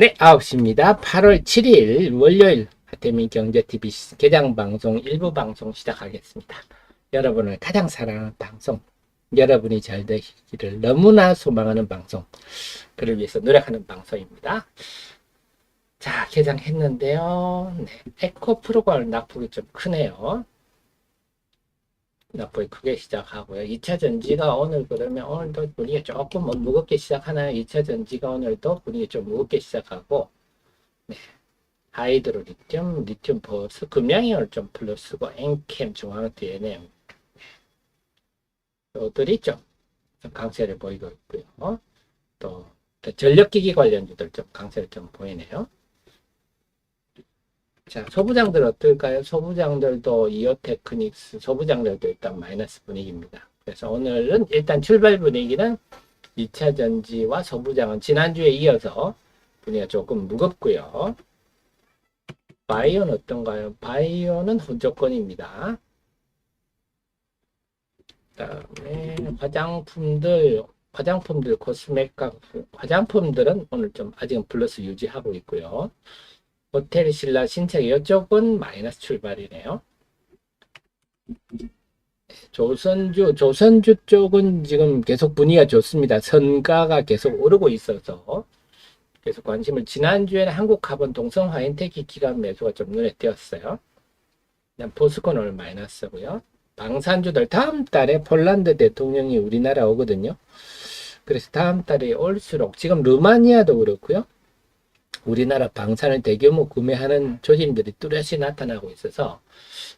네, 9시입니다. 8월 7일 월요일 하태민 경제TV 개장 방송 일부 방송 시작하겠습니다. 여러분을 가장 사랑하는 방송, 여러분이 잘 되시기를 너무나 소망하는 방송, 그를 위해서 노력하는 방송입니다. 자, 개장했는데요. 네, 에코 프로그램 낙폭이 좀 크네요. 낙폭이 크게 시작하고요. 2차 전지가 오늘 그러면 오늘도 분위기 조금 무겁게 시작하나요? 2차 전지가 오늘도 분위기 좀 무겁게 시작하고, 네. 하이드로 리튬, 리튬 포스, 금양이 오늘 좀 플러스고, 엔캠, 중앙대 ENM 들이 좀 강세를 보이고 있고요. 또 전력기기 관련주들 좀 강세를 좀 보이네요. 자, 소부장들 어떨까요? 소부장들도 이오테크닉스, 소부장들도 일단 마이너스 분위기입니다. 그래서 오늘은 일단 출발 분위기는 2차 전지와 소부장은 지난주에 이어서 분위기가 조금 무겁고요. 바이오는 어떤가요? 바이오는 혼조권입니다. 그다음에 화장품들 코스메카 화장품들은 오늘 좀 아직은 플러스 유지하고 있고요. 호텔 신라 신책 이쪽은 마이너스 출발이네요. 조선주 쪽은 지금 계속 분위기가 좋습니다. 선가가 계속 오르고 있어서 계속 관심을, 지난주에는 한국카본 동성 화인테크 기간 매수가 좀 눈에 띄었어요. 그냥 포스코는 오늘 마이너스고요. 방산주들 다음 달에 폴란드 대통령이 우리나라 오거든요. 그래서 다음 달에 올수록 지금 루마니아도 그렇고요. 우리나라 방산을 대규모 구매하는 조짐들이 뚜렷이 나타나고 있어서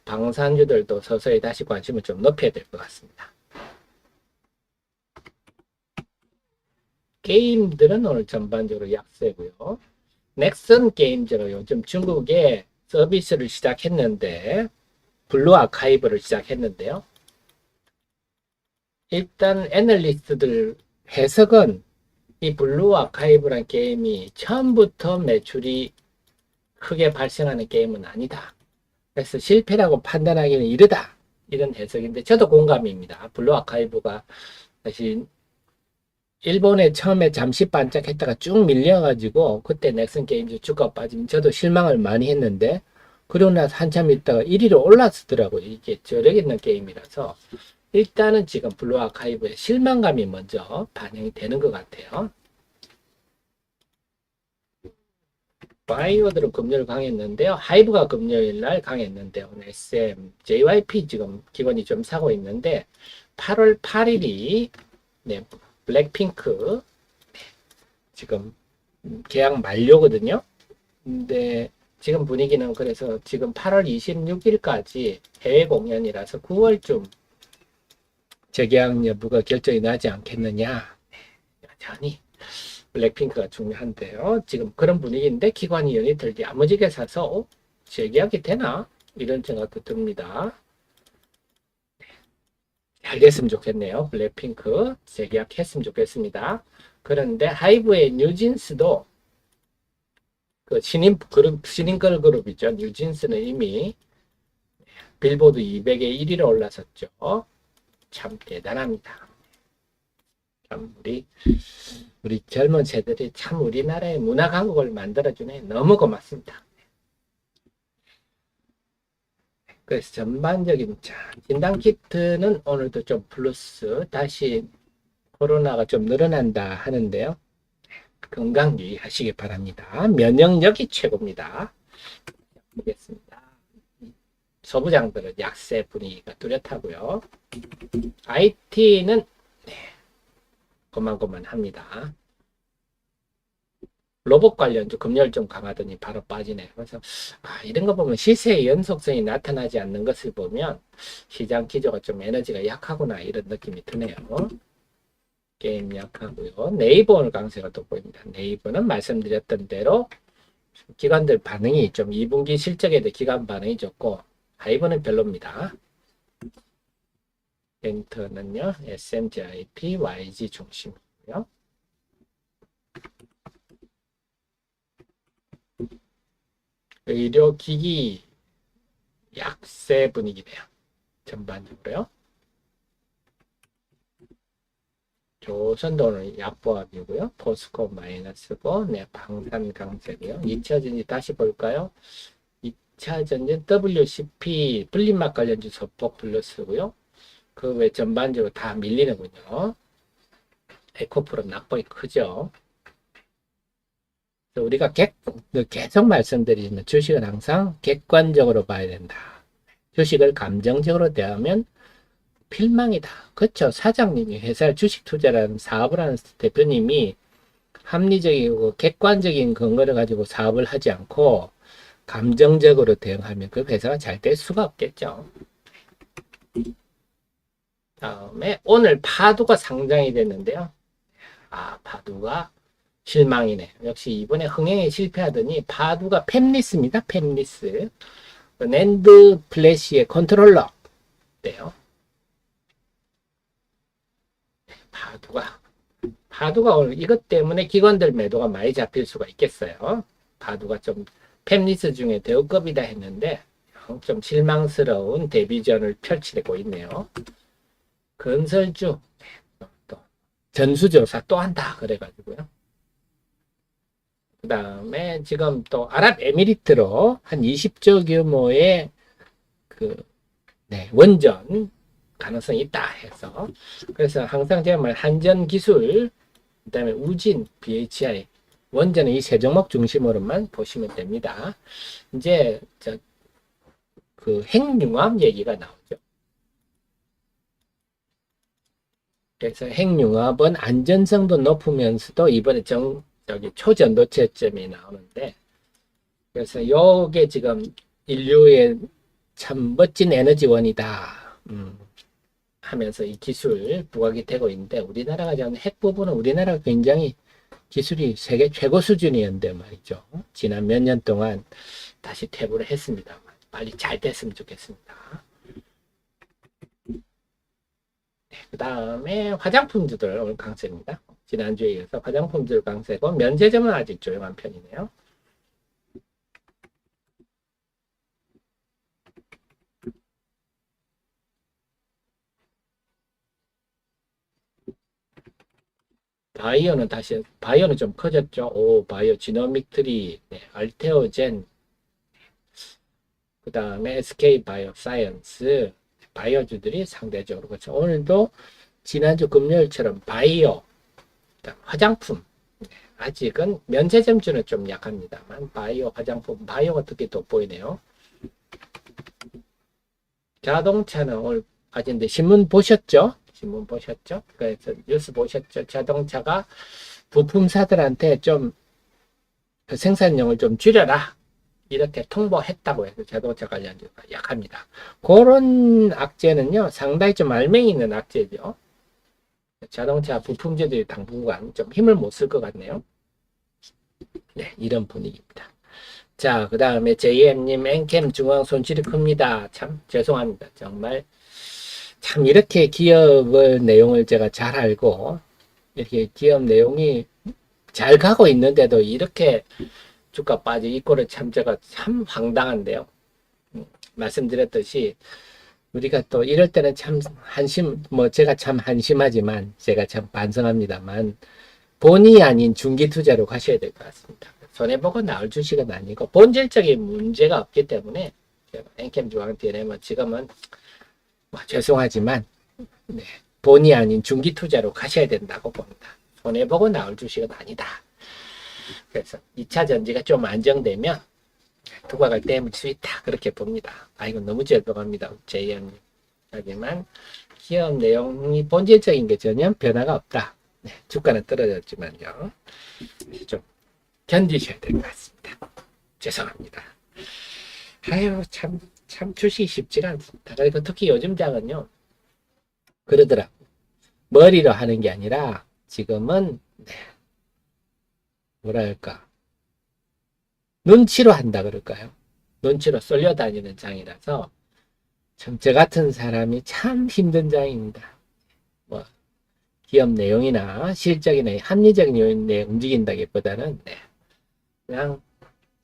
방산주들도 서서히 다시 관심을 좀 높여야 될 것 같습니다. 게임들은 오늘 전반적으로 약세고요. 넥슨 게임즈로 요즘 중국에 서비스를 시작했는데, 블루 아카이브를 시작했는데요. 일단 애널리스트들 해석은 이 블루 아카이브란 게임이 처음부터 매출이 크게 발생하는 게임은 아니다. 그래서 실패라고 판단하기는 이르다. 이런 해석인데 저도 공감입니다. 블루 아카이브가 사실 일본에 처음에 잠시 반짝했다가 쭉 밀려가지고 그때 넥슨 게임즈 주가 빠지면 저도 실망을 많이 했는데, 그러고 나서 한참 있다가 1위로 올라서더라고요. 이게 저력 있는 게임이라서 일단은 지금 블루 아카이브의 실망감이 먼저 반영이 되는 것 같아요. 바이오들은 금요일 강했는데요. 하이브가 금요일 날 강했는데 오늘 SM, JYP 지금 기관이 좀 사고 있는데 8월 8일이 네, 블랙핑크 지금 계약 만료거든요. 근데 지금 분위기는 그래서 지금 8월 26일까지 해외 공연이라서 9월쯤 재계약 여부가 결정이 나지 않겠느냐. 여전히 블랙핑크가 중요한데요. 지금 그런 분위기인데 기관이 연이 들지 야무지게 사서 재계약이 되나? 이런 생각도 듭니다. 잘 됐으면 좋겠네요. 블랙핑크 재계약했으면 좋겠습니다. 그런데 하이브의 뉴진스도 그 신인 걸그룹이죠. 뉴진스는 이미 빌보드 200에 1위로 올라섰죠. 참 대단합니다. 참 우리 젊은 세대들이 참 우리나라의 문화 강국을 만들어주네. 너무 고맙습니다. 그래서 전반적인 진단 키트는 오늘도 좀 플러스, 다시 코로나가 좀 늘어난다 하는데요. 건강 유의하시기 바랍니다. 면역력이 최고입니다. 보겠습니다. 소부장들은 약세 분위기가 뚜렷하고요. IT는 고만고만합니다. 로봇 관련주 금요일 좀 강하더니 바로 빠지네요. 그래서 이런 거 보면 시세의 연속성이 나타나지 않는 것을 보면 시장 기조가 좀 에너지가 약하구나 이런 느낌이 드네요. 게임 약하고요. 네이버 오늘 강세가 돋보입니다. 네이버는 말씀드렸던 대로 기관들 반응이 좀 2분기 실적에 대해 기관 반응이 좋고, 하이버는 별로입니다. 엔터는요, SMGIP, YG 중심이고요. 의료기기 약세 분위기네요. 전반적으로요. 조선도 오늘 약보합이고요. 포스코 마이너스고, 네, 방산 강세고요. 2차 전지 다시 볼까요? 2차 전지 WCP 분리막 관련주 소폭 플러스고요. 그 외 전반적으로 다 밀리는군요. 에코프로 낙폭이 크죠. 우리가 계속 말씀드리면 주식은 항상 객관적으로 봐야 된다. 주식을 감정적으로 대하면 필망이다. 그렇죠. 사장님이 회사 주식 투자라는 사업을 하는 대표님이 합리적이고 객관적인 근거를 가지고 사업을 하지 않고 감정적으로 대응하면 그 회사가 잘 될 수가 없겠죠. 다음에 오늘 파두가 상장이 됐는데요. 아, 파두가 실망이네. 역시 이번에 흥행에 실패하더니 파두가 팹리스입니다. 팹리스. 낸드 플래시의 컨트롤러인데요. 파두가 오늘 이것 때문에 기관들 매도가 많이 잡힐 수가 있겠어요. 파두가 좀 팹리스 중에 대우급이다 했는데 좀 실망스러운 데뷔전을 펼치고 있네요. 건설주 또 전수조사 또 한다 그래가지고요. 그 다음에 지금 또 아랍에미리트로 한 20조 규모의 원전 가능성이 있다 해서 그래서 항상 제가 말 한전기술 그 다음에 우진, BHI 원전은 이 세 종목 중심으로만 보시면 됩니다. 이제 그 핵융합 얘기가 나오죠. 그래서 핵융합은 안전성도 높으면서도 이번에 초전도체점이 나오는데 그래서 요게 지금 인류의 참 멋진 에너지원이다 하면서 이 기술 부각이 되고 있는데 우리나라가 지금 핵 부분은 우리나라가 굉장히 기술이 세계 최고 수준이었는데 말이죠. 지난 몇 년 동안 다시 퇴보를 했습니다. 빨리 잘 됐으면 좋겠습니다. 네, 그 다음에 화장품주들 오늘 강세입니다. 지난주에 이어서 화장품들 강세고 면세점은 아직 조용한 편이네요. 바이오는 좀 커졌죠. 오, 바이오 지노믹 트리, 네, 알테오젠, 그 다음에 SK 바이오 사이언스, 바이오주들이 상대적으로 그렇죠. 오늘도 지난주 금요일처럼 바이오, 화장품, 네, 아직은 면세점주는 좀 약합니다만 바이오, 화장품, 바이오가 특히 돋보이네요. 자동차는 오늘 아직인데 신문 보셨죠? 신문 보셨죠? 그래서 뉴스 보셨죠? 자동차가 부품사들한테 좀 그 생산량을 좀 줄여라 이렇게 통보했다고 해서 자동차 관련주가 약합니다. 그런 악재는요 상당히 좀 알맹이 있는 악재죠. 자동차 부품주들이 당분간 좀 힘을 못 쓸 것 같네요. 네, 이런 분위기입니다. 자, 그 다음에 JM님 엔캠 중앙 손실이 큽니다. 참 죄송합니다. 정말 참 이렇게 기업의 내용을 제가 잘 알고 이렇게 기업 내용이 잘 가고 있는데도 이렇게 주가 빠져 있고를 참 제가 참 황당한데요. 말씀드렸듯이 우리가 또 이럴 때는 참 제가 참 한심하지만 제가 참 반성합니다만 본의 아닌 중기 투자로 가셔야 될 것 같습니다. 손해보고 나올 주식은 아니고 본질적인 문제가 없기 때문에 엔캠 중앙 DNM은 지금은 죄송하지만 네, 본의 아닌 중기 투자로 가셔야 된다고 봅니다. 손해보고 나올 주식은 아니다. 그래서 2차 전지가 좀 안정되면 두각을 떼물 수 있다. 그렇게 봅니다. 아이고 너무 죄송합니다. JM님. 하지만 기업 내용이 본질적인 게 전혀 변화가 없다. 네, 주가는 떨어졌지만요. 좀 견디셔야 될 것 같습니다. 죄송합니다. 아유 참 주식이 쉽지가 않습니다. 그리고 특히 요즘 장은요. 그러더라고. 머리로 하는 게 아니라 지금은 뭐랄까 눈치로 한다 그럴까요? 눈치로 쏠려다니는 장이라서 참 저 같은 사람이 참 힘든 장입니다. 뭐 기업 내용이나 실적이나 합리적인 요인에 움직인다기보다는 그냥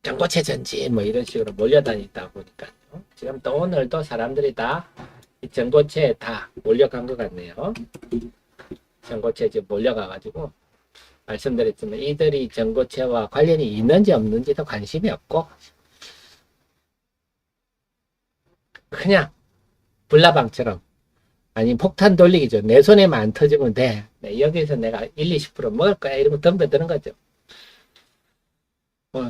전고체 전지 뭐 이런 식으로 몰려다니다 보니까요. 지금 또 오늘도 사람들이 다 이 전고체에 다 몰려간 것 같네요. 전고체 지금 몰려가가지고 말씀드렸지만 이들이 전고체와 관련이 있는지 없는지도 관심이 없고 그냥 불나방처럼 아니 폭탄 돌리기죠. 내 손에만 안 터지면 돼. 네, 여기서 내가 1, 20% 먹을 거야 이러고 덤벼드는 거죠.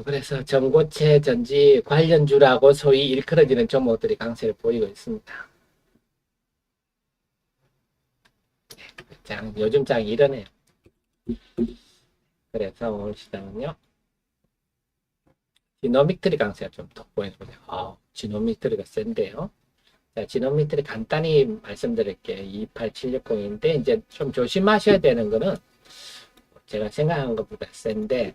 그래서 전고체 전지 관련주라고 소위 일컬어지는 종목들이 강세를 보이고 있습니다. 요즘 장이 이러네요. 그래서 오늘 시장은요. 지노믹트리 강세가 좀 돋보이는군요. 지노믹트리가 센데요. 자, 지노믹트리 간단히 말씀드릴게요. 28760인데 이제 좀 조심하셔야 되는 거는 제가 생각한 것보다 센데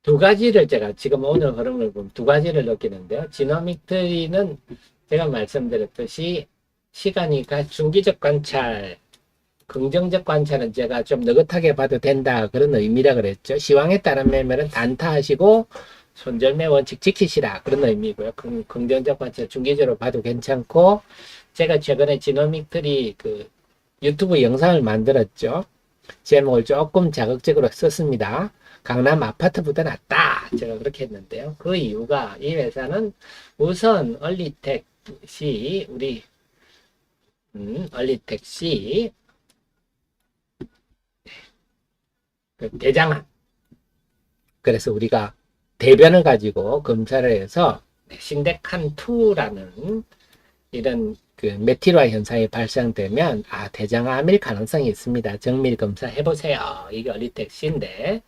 두 가지를 제가 지금 오늘 흐름을 보면 두 가지를 느끼는데요. 지노믹트리는 제가 말씀드렸듯이 시간이니까 중기적 관찰, 긍정적 관찰은 제가 좀 느긋하게 봐도 된다 그런 의미라 그랬죠. 시황에 따른 매매는 단타하시고 손절매 원칙 지키시라 그런 의미고요. 긍정적 관찰 중기적으로 봐도 괜찮고 제가 최근에 지노믹트리 그 유튜브 영상을 만들었죠. 제목을 조금 자극적으로 썼습니다. 강남 아파트보다 낫다. 제가 그렇게 했는데요. 그 이유가 이 회사는 우선 얼리텍시 우리 얼리텍시 그 대장암 그래서 우리가 대변을 가지고 검사를 해서 신데칸2라는 이런 그 메틸화 현상이 발생되면 대장암일 가능성이 있습니다. 정밀 검사 해보세요. 이게 얼리텍시인데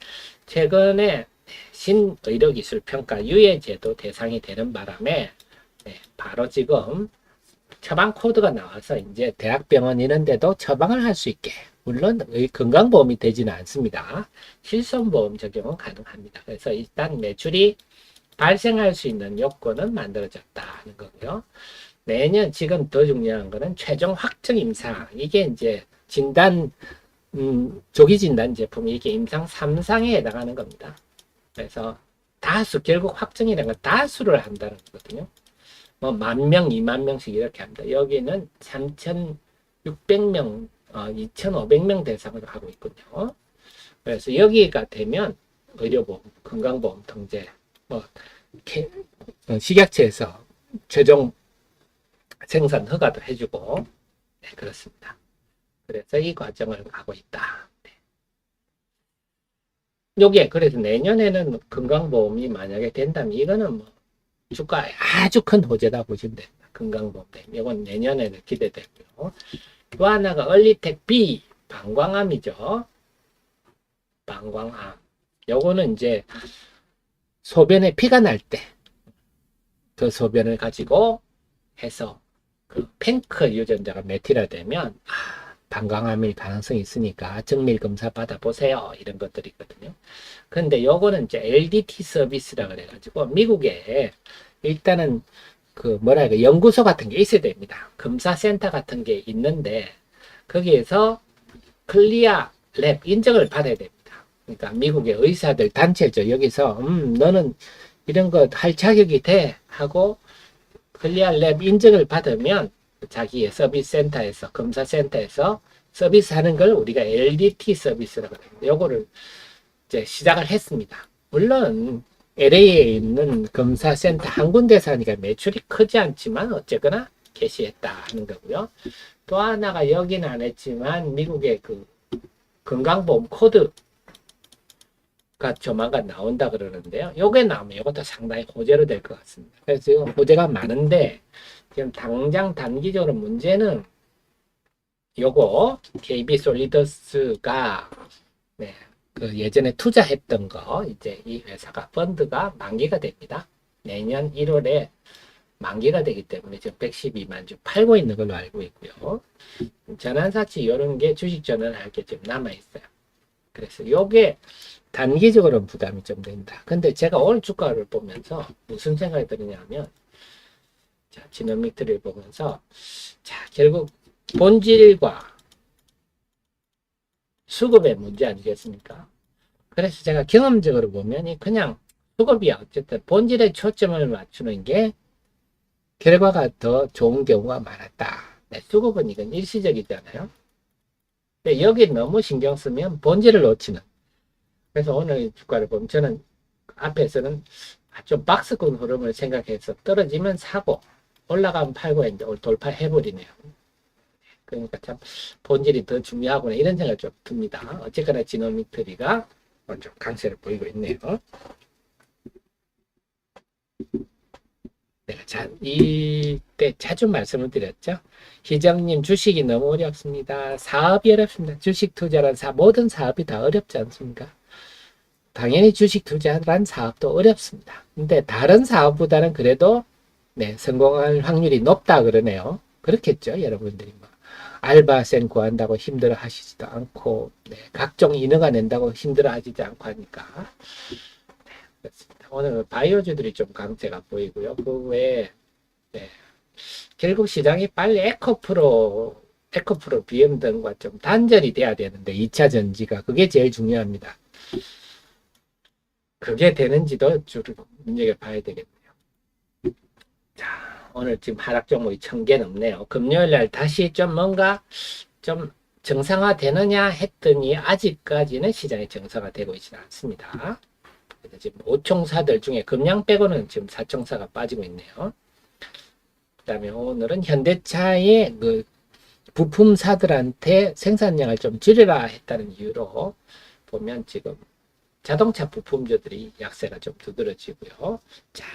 최근에 신의료기술평가 유예제도 대상이 되는 바람에 바로 지금 처방 코드가 나와서 이제 대학병원 이런 데도 처방을 할 수 있게 물론 건강보험이 되지는 않습니다. 실손보험 적용은 가능합니다. 그래서 일단 매출이 발생할 수 있는 요건은 만들어졌다는 거고요. 내년 지금 더 중요한 거는 최종 확정 임상 이게 이제 진단 조기 진단 제품이 이게 임상 3상에 해당하는 겁니다. 그래서 다수 결국 확정이라는 건 다수를 한다는 거거든요. 뭐 10,000명, 20,000명씩 이렇게 합니다. 여기는 3,600명, 2,500명 대상으로 하고 있군요. 그래서 여기가 되면 의료보험, 건강보험 통제, 식약처에서 최종 생산 허가도 해주고, 네, 그렇습니다. 그래서 이 과정을 가고 있다. 네. 요게, 그래서 내년에는 건강보험이 만약에 된다면 이거는 뭐 주가에 아주 큰 호재다 보시면 됩니다. 건강보험 때문에. 이건 내년에는 기대되고요. 또 하나가 얼리텍 B, 방광암이죠. 방광암. 요거는 이제 소변에 피가 날 때 그 소변을 가지고 해서 그 팽크 유전자가 메틸화되면 방광암일 가능성이 있으니까 정밀 검사 받아보세요. 이런 것들이거든요. 근데 요거는 이제 LDT 서비스라 그래가지고 미국에 일단은 그 연구소 같은 게 있어야 됩니다. 검사센터 같은 게 있는데 거기에서 클리어 랩 인정을 받아야 됩니다. 그러니까 미국의 의사들 단체죠. 여기서 너는 이런 거 할 자격이 돼 하고 클리어 랩 인정을 받으면 자기의 서비스 센터에서 검사센터에서 서비스하는 걸 우리가 LDT 서비스라고 합니다. 요거를 이제 시작을 했습니다. 물론 LA에 있는 검사센터 한 군데서 하니까 매출이 크지 않지만 어쨌거나 개시했다 하는 거고요. 또 하나가 여기는 안 했지만 미국의 그 건강보험 코드가 조만간 나온다 그러는데요. 요게 나오면 이것도 상당히 호재로 될 것 같습니다. 그래서 지금 호재가 많은데 지금 당장 단기적으로 문제는 요거 KB솔리더스가 그 예전에 투자했던 거 이제 이 회사가 펀드가 만기가 됩니다. 내년 1월에 만기가 되기 때문에 지금 112만 주 팔고 있는 걸로 알고 있고요. 전환사치 이런 게 주식 전환할 게 지금 남아 있어요. 그래서 요게 단기적으로는 부담이 좀 된다. 근데 제가 오늘 주가를 보면서 무슨 생각이 드느냐면 자, 지노믹트를 보면서 자, 결국 본질과 수급의 문제 아니겠습니까? 그래서 제가 경험적으로 보면 그냥 수급이야. 어쨌든 본질에 초점을 맞추는 게 결과가 더 좋은 경우가 많았다. 네, 수급은 이건 일시적이잖아요. 근데 여기 너무 신경 쓰면 본질을 놓치는. 그래서 오늘 주가를 보면 저는 앞에서는 좀 박스권 흐름을 생각해서 떨어지면 사고 올라가면 팔고 이제 돌파해버리네요. 그러니까 참 본질이 더 중요하구나 이런 생각이 좀 듭니다. 어쨌거나 지노미트리가 좀 강세를 보이고 있네요. 내가 이때 자주 말씀을 드렸죠. 희정님 주식이 너무 어렵습니다. 사업이 어렵습니다. 주식 투자란 모든 사업이 다 어렵지 않습니까? 당연히 주식 투자란 사업도 어렵습니다. 근데 다른 사업보다는 그래도 네, 성공할 확률이 높다 그러네요. 그렇겠죠, 여러분들이 뭐 알바생 구한다고 힘들어 하시지도 않고 네, 각종 인허가 낸다고 힘들어 하지도 않고 하니까 네, 그렇습니다. 오늘 바이오주들이 좀 강세가 보이고요. 그 외에 네, 결국 시장이 빨리 에코프로 BM 등과 좀 단절이 돼야 되는데 2차 전지가 그게 제일 중요합니다. 그게 되는지도 주로 눈여겨봐야 되겠네요. 자, 오늘 지금 하락 종목이 1000개 넘네요. 금요일 날 다시 좀 뭔가 좀 정상화되느냐 했더니 아직까지는 시장이 정상화되고 있지는 않습니다. 그래서 지금 5총사들 중에 금양 빼고는 지금 4총사가 빠지고 있네요. 그 다음에 오늘은 현대차의 그 부품사들한테 생산량을 좀 줄여라 했다는 이유로 보면 지금 자동차 부품주들이 약세가 좀 두드러지고요. 자,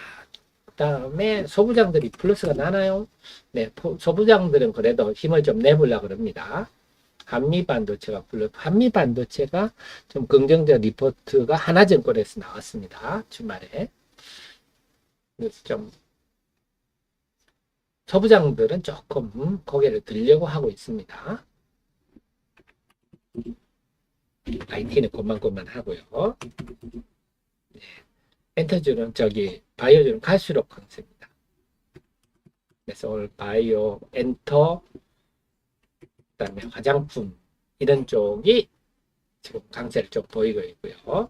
그 다음에 소부장들이 플러스가 나나요? 네, 소부장들은 그래도 힘을 좀 내보려고 합니다. 한미반도체가 좀 긍정적 리포트가 하나증권에서 나왔습니다. 주말에. 그래서 좀 소부장들은 조금 고개를 들려고 하고 있습니다. IT는 곧만곧만 하고요. 네. 엔터주는 바이오주는 갈수록 강세입니다. 그래서 오늘 바이오, 엔터, 그다음에 화장품 이런 쪽이 지금 강세를 좀 보이고 있고요.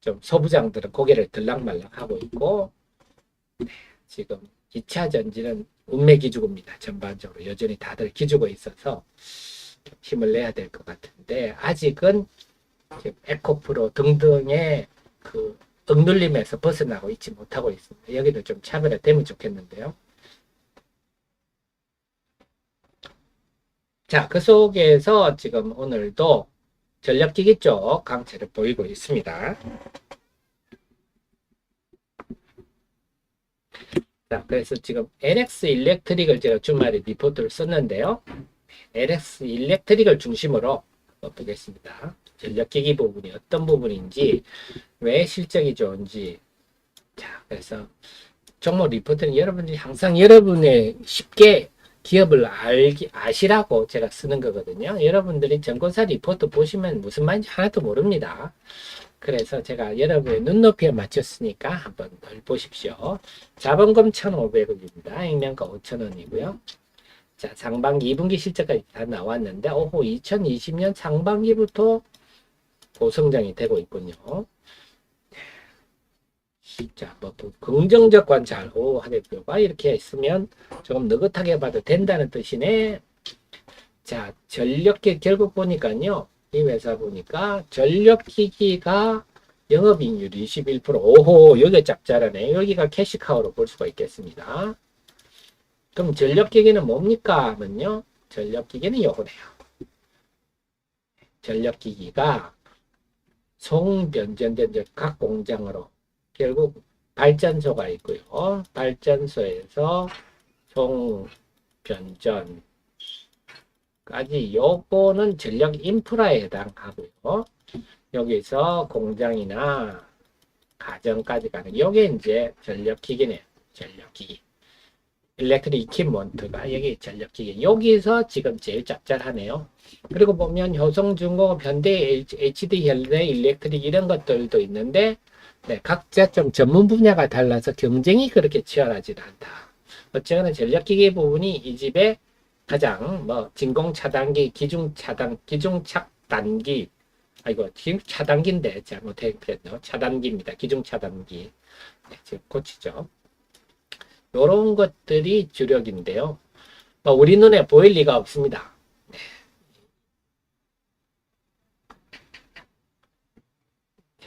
좀 소부장들은 고개를 들락말락 하고 있고 네, 지금 2차 전지는 운매 기주고입니다. 전반적으로 여전히 다들 기주고 있어서 좀 힘을 내야 될 것 같은데 아직은 지금 에코프로 등등의 그 억눌림에서 벗어나고 있지 못하고 있습니다. 여기도 좀 차별화되면 좋겠는데요. 자, 그 속에서 지금 오늘도 전력기기 쪽 강세를 보이고 있습니다. 자, 그래서 지금 LX 일렉트릭을 제가 주말에 리포트를 썼는데요. LX 일렉트릭을 중심으로 보겠습니다. 전력기기 부분이 어떤 부분인지, 왜 실적이 좋은지. 자, 그래서 종목 리포트는 여러분들이 항상 여러분의 쉽게 기업을 아시라고 제가 쓰는 거거든요. 여러분들이 증권사 리포트 보시면 무슨 말인지 하나도 모릅니다. 그래서 제가 여러분의 눈높이에 맞췄으니까 한번 더 보십시오. 자본금 1,500억입니다. 액면가 5,000원이고요. 자, 상반기 2분기 실적까지 다 나왔는데, 오호, 2020년 상반기부터 고성장이 되고 있군요. 자, 뭐, 긍정적 관찰, 오, 한 대표가 이렇게 있으면 조금 느긋하게 봐도 된다는 뜻이네. 자, 전력기 결국 보니까요, 이 회사 보니까 전력기기가 영업이익률 21%, 오호, 여기 짭짤하네. 여기가 캐시카우로 볼 수가 있겠습니다. 그럼 전력기기는 뭡니까? 하면요, 전력기기는 요거네요. 전력기기가 송변전된 각 공장으로 결국 발전소가 있고요. 발전소에서 송변전까지 요거는 전력 인프라에 해당하고요. 여기서 공장이나 가정까지 가는 요게 이제 전력기기네요. 전력기기. 일렉트릭 이퀴먼트가 여기 전력기기. 여기서 지금 제일 짭짤하네요. 그리고 보면 효성중공업, 현대, HD, 현대, 일렉트릭 이런 것들도 있는데 네, 각자 좀 전문 분야가 달라서 경쟁이 그렇게 치열하지 않다. 어쨌거나 전력기기 부분이 이 집에 가장 뭐 진공 차단기, 기중 차단기, 아이고 기중 차단기인데 잘못했네요. 차단기입니다. 기중 차단기. 네, 지금 고치죠. 요런 것들이 주력인데요. 뭐 우리 눈에 보일 리가 없습니다. 네,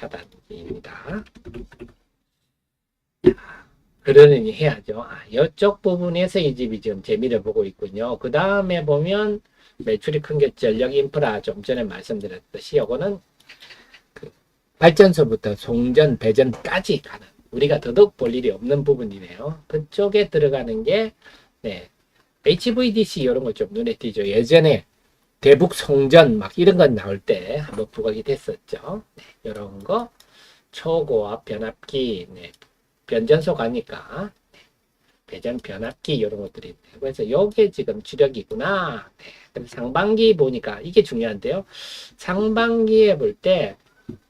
차단입니다. 그러려니 해야죠. 이쪽 부분에서 이 집이 지금 재미를 보고 있군요. 그 다음에 보면 매출이 큰 게 전력 인프라, 좀 전에 말씀드렸듯이 요거는 그 발전소부터 송전, 배전까지 가는, 우리가 더더욱 볼 일이 없는 부분이네요. 그쪽에 들어가는 게 네, HVDC 이런 거 좀 눈에 띄죠. 예전에 대북 송전 막 이런 건 나올 때 한번 부각이 됐었죠. 네, 이런 거 초고압 변압기, 네, 변전소 가니까 배전 변압기 이런 것들이 있네요. 그래서 요게 지금 주력이구나. 네, 그럼 상반기 보니까 이게 중요한데요. 상반기에 볼 때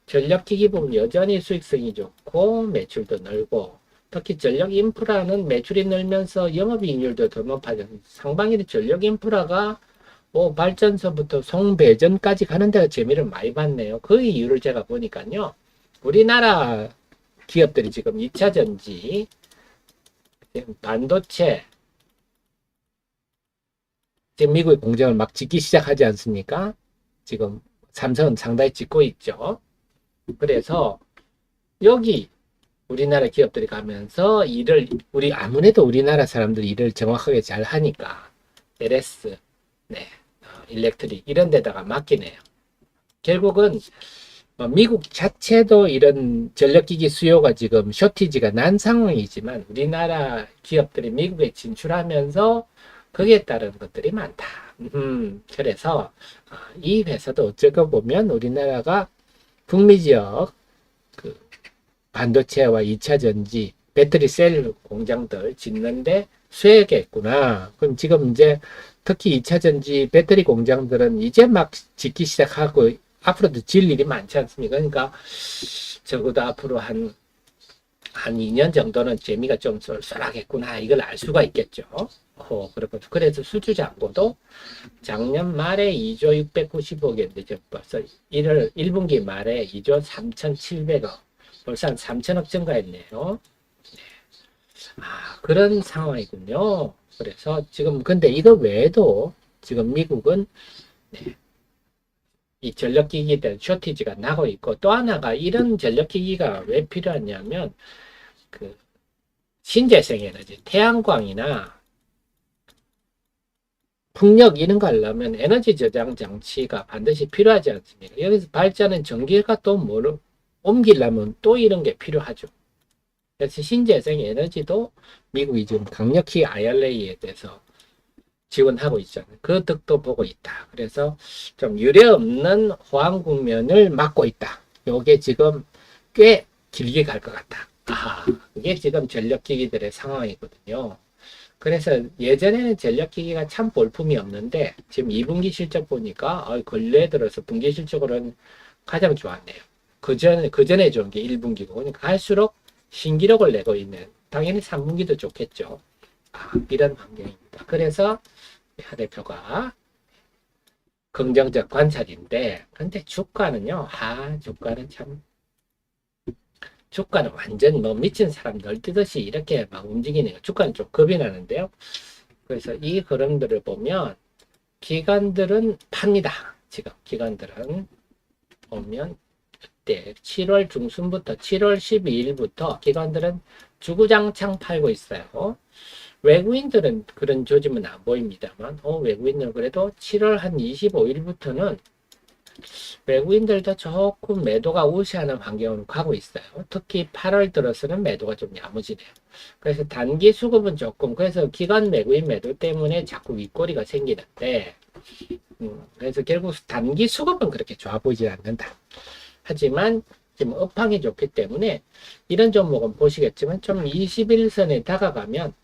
전력기기 부분 여전히 수익성이 좋고 매출도 늘고, 특히 전력 인프라는 매출이 늘면서 영업이익률도 더 높아져. 상반기에 전력 인프라가 뭐 발전소부터 송배전까지 가는 데가 재미를 많이 봤네요. 그 이유를 제가 보니까요. 우리나라 기업들이 지금 2차 전지, 반도체, 지금 미국의 공장을 막 짓기 시작하지 않습니까? 지금 삼성은 상당히 짓고 있죠. 그래서 여기 우리나라 기업들이 가면서 일을, 아무래도 우리나라 사람들이 일을 정확하게 잘 하니까 LS, 네, 일렉트릭 이런 데다가 맡기네요. 결국은 미국 자체도 이런 전력기기 수요가 지금 쇼티지가 난 상황이지만 우리나라 기업들이 미국에 진출하면서 거기에 따른 것들이 많다. 그래서 이 회사도 어쩌고 보면 우리나라가 북미 지역 그 반도체와 2차 전지, 배터리 셀 공장들 짓는데 수혜겠구나. 그럼 지금 이제 특히 2차 전지 배터리 공장들은 이제 막 짓기 시작하고 앞으로도 질 일이 많지 않습니까? 그러니까 적어도 앞으로 한 2년 정도는 재미가 좀 쏠쏠하겠구나. 이걸 알 수가 있겠죠. 그렇고, 그래서 수주잔고도 작년 말에 2조 690억인데, 벌써 1분기 말에 2조 3,700억. 벌써 한 3천억 증가했네요. 그런 상황이군요. 그래서 지금, 근데 이거 외에도 지금 미국은 네, 이 전력기기에 대한 쇼티지가 나고 있고, 또 하나가 이런 전력기기가 왜 필요하냐면 그 신재생 에너지, 태양광이나 풍력 이런 거 하려면 에너지 저장 장치가 반드시 필요하지 않습니까? 여기서 발전은 전기가 또 뭐를 옮기려면 또 이런 게 필요하죠. 그래서 신재생 에너지도 미국이 지금 강력히 IRA에 대해서 지원하고 있잖아요. 그 덕도 보고 있다. 그래서 좀 유례 없는 호황 국면을 맞고 있다. 요게 지금 꽤 길게 갈 것 같다. 이게 지금 전력기기들의 상황이거든요. 그래서 예전에는 전력기기가 참 볼품이 없는데 지금 2분기 실적 보니까 근래 들어서 분기 실적으로는 가장 좋았네요. 그 전에 좋은 게 1분기고, 그러니까 갈수록 신기록을 내고 있는, 당연히 3분기도 좋겠죠. 이런 환경입니다. 그래서 하 대표가 긍정적 관찰인데, 근데 주가는요, 주가는 완전 뭐 미친 사람 널뛰듯이 이렇게 막 움직이네요. 주가는 좀 겁이 나는데요. 그래서 이 흐름들을 보면 기관들은 팝니다. 지금 기관들은 보면 그때 7월 중순부터 7월 12일부터 기관들은 주구장창 팔고 있어요. 외국인들은 그런 조짐은 안 보입니다만, 외국인들은 그래도 7월 한 25일부터는 외국인들도 조금 매도가 우세하는 환경으로 가고 있어요. 특히 8월 들어서는 매도가 좀 야무지네요. 그래서 단기 수급은 조금, 그래서 기관 외국인 매도 때문에 자꾸 윗꼬리가 생기는데, 그래서 결국 단기 수급은 그렇게 좋아 보이지 않는다. 하지만 지금 업황이 좋기 때문에 이런 종목은 보시겠지만 좀 21선에 다가가면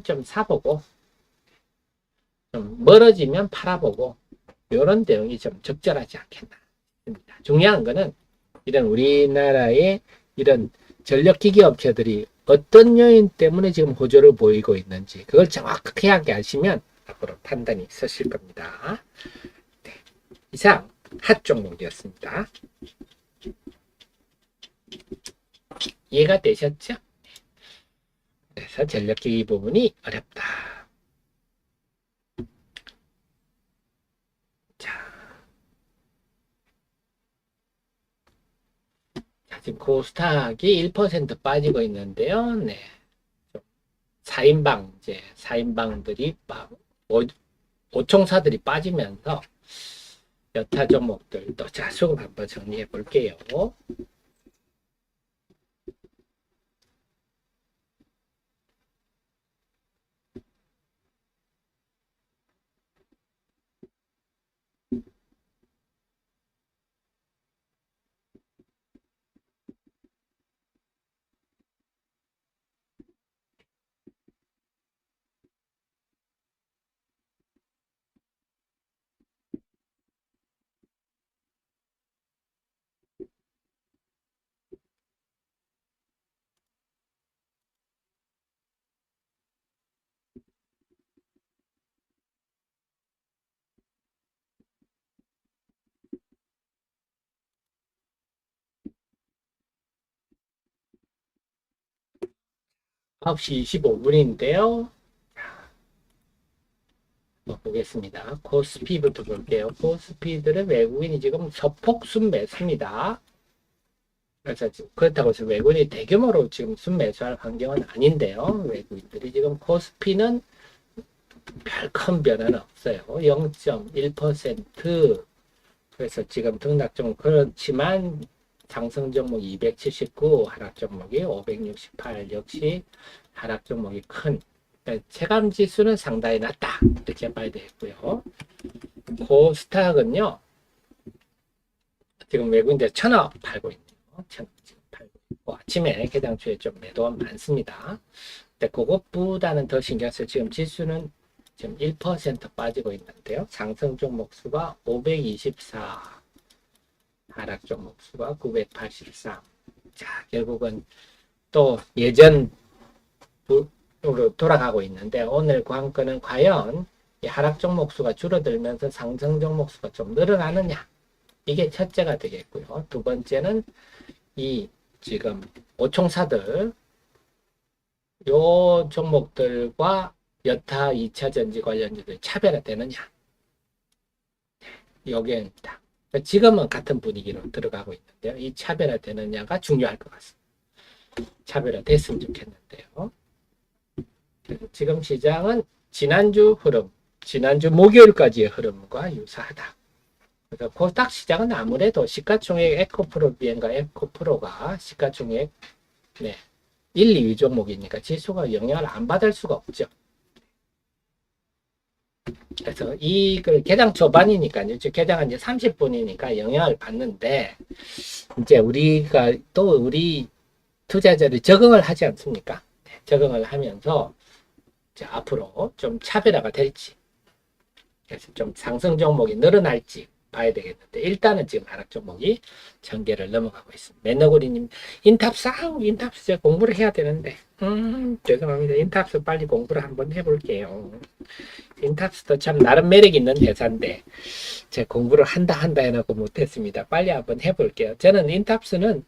좀 사보고, 좀 멀어지면 팔아보고, 이런 대응이 좀 적절하지 않겠나 싶습니다. 중요한 거는 이런 우리나라의 이런 전력기기 업체들이 어떤 요인 때문에 지금 호조를 보이고 있는지 그걸 정확하게 아시면 앞으로 판단이 서실 겁니다. 네. 이상 핫 종목이었습니다. 이해가 되셨죠? 그래서 전력기기 부분이 어렵다. 자, 지금 코스닥이 1% 빠지고 있는데요. 네. 4인방, 이제 4인방들이 5총사들이 빠지면서 여타 종목들 또 자수금 한번 정리해 볼게요. (9시 25분인데요) 보겠습니다. 코스피부터 볼게요. 코스피들은 외국인이 지금 소폭 순매수입니다. 그래서 그렇다고 해서 외국인이 대규모로 지금 순매수할 환경은 아닌데요. 외국인들이 지금 코스피는 별 큰 변화는 없어요. 0.1%. 그래서 지금 등락 종목 그렇지만 상승 종목 279, 하락 종목이 568, 역시 하락 종목이 큰. 체감 지수는 상당히 낮다. 이렇게 봐야 되겠고요. 코스닥은요, 지금 외국인들 1,000억 팔고 있네요. 1,000억 지금 팔고 있고, 아침에 개장주에 좀 매도가 많습니다. 근데 그것보다는 더 신경 써요. 지금 지수는 지금 1% 빠지고 있는데요. 상승 종목 수가 524, 하락 종목 수가 983. 자, 결국은 또 예전 으로 돌아가고 있는데, 오늘 관건은 과연 이 하락 종목 수가 줄어들면서 상승 종목 수가 좀 늘어나느냐, 이게 첫째가 되겠고요. 두 번째는 이 지금 오총사들 요 종목들과 여타 2차 전지 관련주들 차별화되느냐, 여기입니다. 지금은 같은 분위기로 들어가고 있는데요. 이 차별화되느냐가 중요할 것 같습니다. 차별화됐으면 좋겠는데요. 지금 시장은 지난주 흐름, 지난주 목요일까지의 흐름과 유사하다. 그래서 코스닥 시장은 아무래도 시가총액 에코프로 비엔과 에코프로가 시가총액 1, 2위 종목이니까 지수가 영향을 안 받을 수가 없죠. 그래서 이걸 개장 초반이니까요. 개장한 지 30분이니까 영향을 받는데, 이제 우리가 또 우리 투자자들이 적응을 하지 않습니까? 적응을 하면서 앞으로 좀 차별화가 될지, 그래서 좀 상승 종목이 늘어날지 봐야 되겠는데, 일단은 지금 하락 종목이 전개를 넘어가고 있습니다. 매너구리님, 인탑스 공부를 해야 되는데, 죄송합니다. 인탑스 빨리 공부를 한번 해볼게요. 인탑스도 참 나름 매력 있는 회사인데, 제가 공부를 한다 해놓고 못했습니다. 빨리 한번 해볼게요. 저는 인탑스는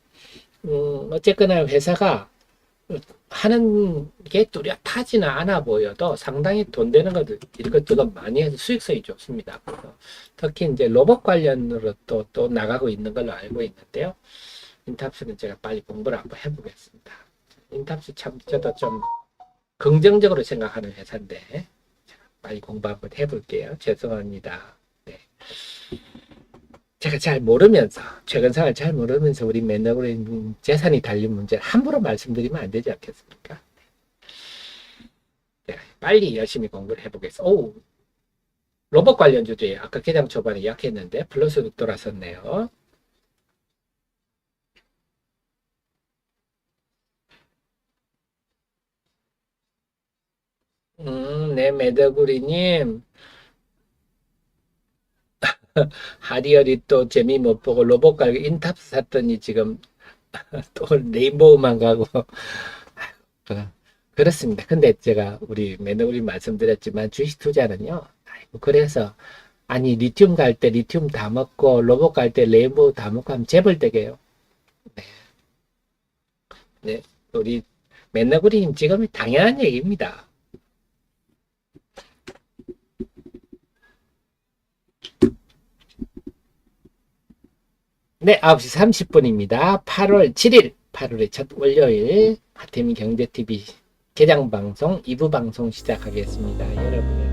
어쨌거나 회사가 하는 게 뚜렷하지는 않아 보여도 상당히 돈 되는 것들 이것저것 많이 해서 수익성이 좋습니다. 특히 이제 로봇 관련으로 또 나가고 있는 걸로 알고 있는데요. 인탑스는 제가 빨리 공부를 한번 해보겠습니다. 인탑스 참 저도 좀 긍정적으로 생각하는 회사인데 제가 빨리 공부 한번 해볼게요. 죄송합니다. 네. 제가 잘 모르면서, 최근 생활 잘 모르면서 우리 매너구리 재산이 달린 문제를 함부로 말씀드리면 안 되지 않겠습니까? 네, 빨리 열심히 공부를 해보겠습니다. 오, 로봇 관련 주제에 아까 개장 초반에 약했는데 플러스로 돌아섰네요. 네, 매너구리님. 하리얼이 또 재미 못 보고 로봇 갈고 인탑스 샀더니 지금 또 레인보우만 가고 그렇습니다. 근데 제가 우리 매너구리 말씀드렸지만 주식 투자는요. 그래서 아니 리튬 갈 때 리튬 다 먹고 로봇 갈 때 레인보우 다 먹고 하면 재벌되게요. 네. 네. 우리 맨너구리님 지금 당연한 얘기입니다. 네, 9시 30분입니다. 8월 7일, 8월의 첫 월요일, 하태민 경제TV 개장방송 2부 방송 시작하겠습니다. 여러분.